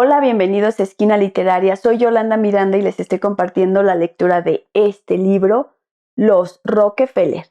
Hola, bienvenidos a Esquina Literaria. Soy Yolanda Miranda y les estoy compartiendo la lectura de este libro, Los Rockefeller.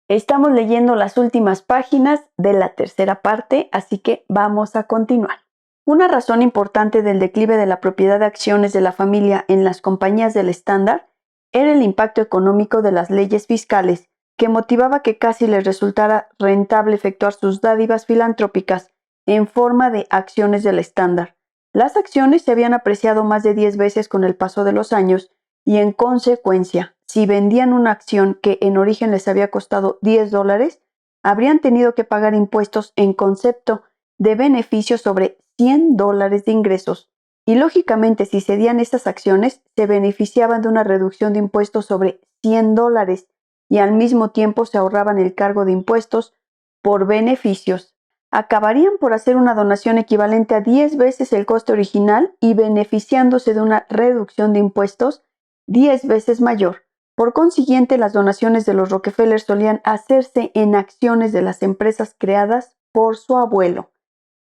Estamos leyendo las últimas páginas de la tercera parte, así que vamos a continuar. Una razón importante del declive de la propiedad de acciones de la familia en las compañías del Standard era el impacto económico de las leyes fiscales, que motivaba que casi les resultara rentable efectuar sus dádivas filantrópicas en forma de acciones del Standard. Las acciones se habían apreciado más de 10 veces con el paso de los años y, en consecuencia, si vendían una acción que en origen les había costado $10, habrían tenido que pagar impuestos en concepto de beneficio sobre $100 de ingresos. Y lógicamente, si cedían estas acciones, se beneficiaban de una reducción de impuestos sobre $100 y al mismo tiempo se ahorraban el cargo de impuestos por beneficios. Acabarían por hacer una donación equivalente a 10 veces el coste original y beneficiándose de una reducción de impuestos 10 veces mayor. Por consiguiente, las donaciones de los Rockefeller solían hacerse en acciones de las empresas creadas por su abuelo.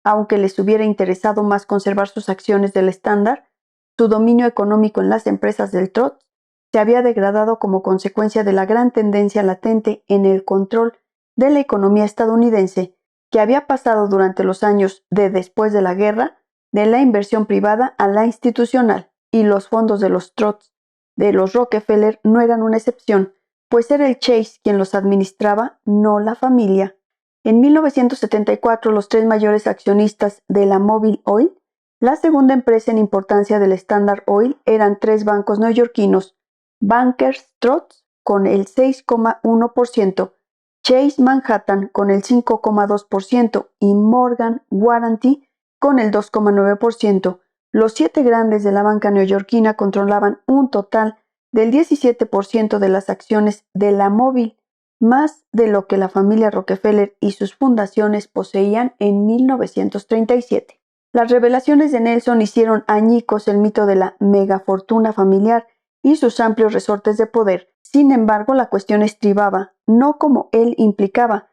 Aunque les hubiera interesado más conservar sus acciones del Standard, su dominio económico en las empresas del Trust se había degradado como consecuencia de la gran tendencia latente en el control de la economía estadounidense, que había pasado durante los años de después de la guerra de la inversión privada a la institucional, y los fondos de los trusts de los Rockefeller no eran una excepción, pues era el Chase quien los administraba, no la familia. En 1974, los tres mayores accionistas de la Mobil Oil, la segunda empresa en importancia del Standard Oil, eran tres bancos neoyorquinos: Bankers Trust con el 6,1%, Chase Manhattan con el 5,2% y Morgan Guaranty con el 2,9%. Los 7 grandes de la banca neoyorquina controlaban un total del 17% de las acciones de la Mobil, más de lo que la familia Rockefeller y sus fundaciones poseían en 1937. Las revelaciones de Nelson hicieron añicos el mito de la megafortuna familiar y sus amplios resortes de poder. Sin embargo, la cuestión estribaba, no como él implicaba,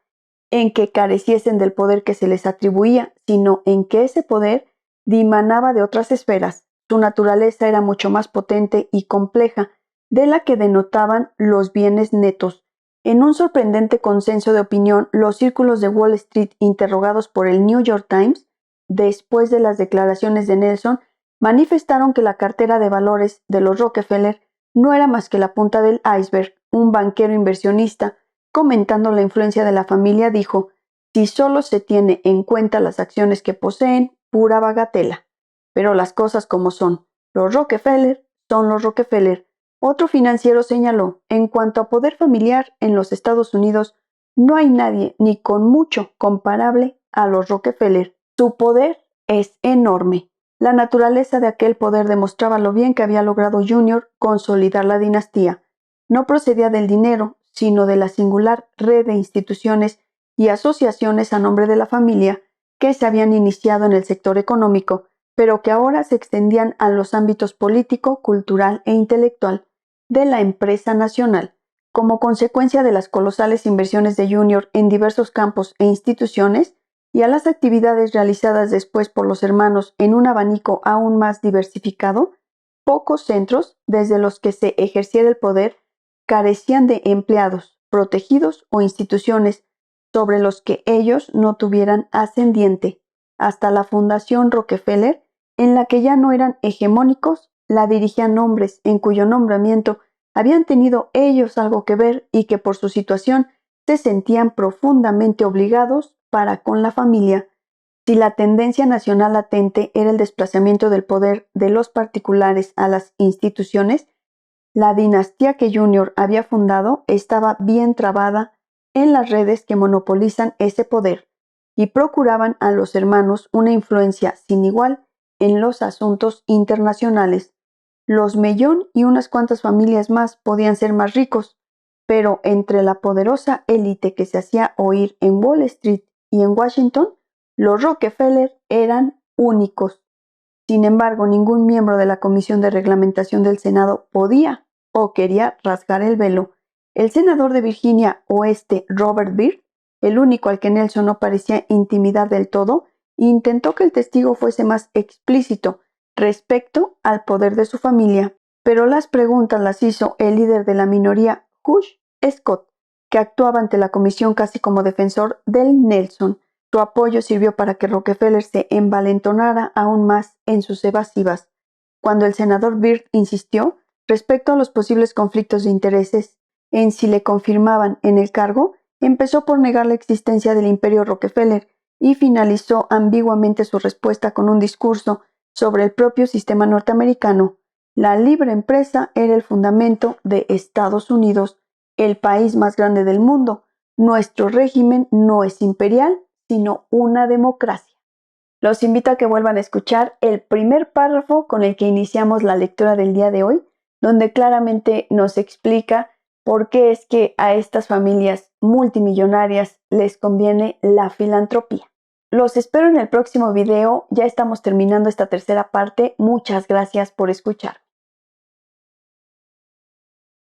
en que careciesen del poder que se les atribuía, sino en que ese poder dimanaba de otras esferas. Su naturaleza era mucho más potente y compleja de la que denotaban los bienes netos. En un sorprendente consenso de opinión, los círculos de Wall Street, interrogados por el New York Times, después de las declaraciones de Nelson, manifestaron que la cartera de valores de los Rockefeller no era más que la punta del iceberg. Un banquero inversionista, comentando la influencia de la familia, dijo: «Si solo se tiene en cuenta las acciones que poseen, pura bagatela. Pero las cosas como son. Los Rockefeller son los Rockefeller». Otro financiero señaló: «En cuanto a poder familiar en los Estados Unidos, no hay nadie ni con mucho comparable a los Rockefeller. Su poder es enorme». La naturaleza de aquel poder demostraba lo bien que había logrado Junior consolidar la dinastía. No procedía del dinero, sino de la singular red de instituciones y asociaciones a nombre de la familia que se habían iniciado en el sector económico, pero que ahora se extendían a los ámbitos político, cultural e intelectual de la empresa nacional. Como consecuencia de las colosales inversiones de Junior en diversos campos e instituciones, y a las actividades realizadas después por los hermanos en un abanico aún más diversificado, pocos centros desde los que se ejerciera el poder carecían de empleados, protegidos o instituciones sobre los que ellos no tuvieran ascendiente. Hasta la Fundación Rockefeller, en la que ya no eran hegemónicos, la dirigían hombres en cuyo nombramiento habían tenido ellos algo que ver y que por su situación se sentían profundamente obligados para con la familia. Si la tendencia nacional latente era el desplazamiento del poder de los particulares a las instituciones, la dinastía que Junior había fundado estaba bien trabada en las redes que monopolizan ese poder y procuraban a los hermanos una influencia sin igual en los asuntos internacionales. Los Mellon y unas cuantas familias más podían ser más ricos, pero entre la poderosa élite que se hacía oír en Wall Street y en Washington, los Rockefeller eran únicos. Sin embargo, ningún miembro de la Comisión de Reglamentación del Senado podía o quería rasgar el velo. El senador de Virginia Oeste, Robert Byrd, el único al que Nelson no parecía intimidar del todo, intentó que el testigo fuese más explícito respecto al poder de su familia, pero las preguntas las hizo el líder de la minoría, Hush Scott, que actuaba ante la comisión casi como defensor del Nelson. Su apoyo sirvió para que Rockefeller se envalentonara aún más en sus evasivas. Cuando el senador Byrd insistió respecto a los posibles conflictos de intereses en si le confirmaban en el cargo, empezó por negar la existencia del imperio Rockefeller y finalizó ambiguamente su respuesta con un discurso sobre el propio sistema norteamericano. La libre empresa era el fundamento de Estados Unidos, el país más grande del mundo. Nuestro régimen no es imperial, sino una democracia. Los invito a que vuelvan a escuchar el primer párrafo con el que iniciamos la lectura del día de hoy, donde claramente nos explica por qué es que a estas familias multimillonarias les conviene la filantropía. Los espero en el próximo video, ya estamos terminando esta tercera parte. Muchas gracias por escuchar.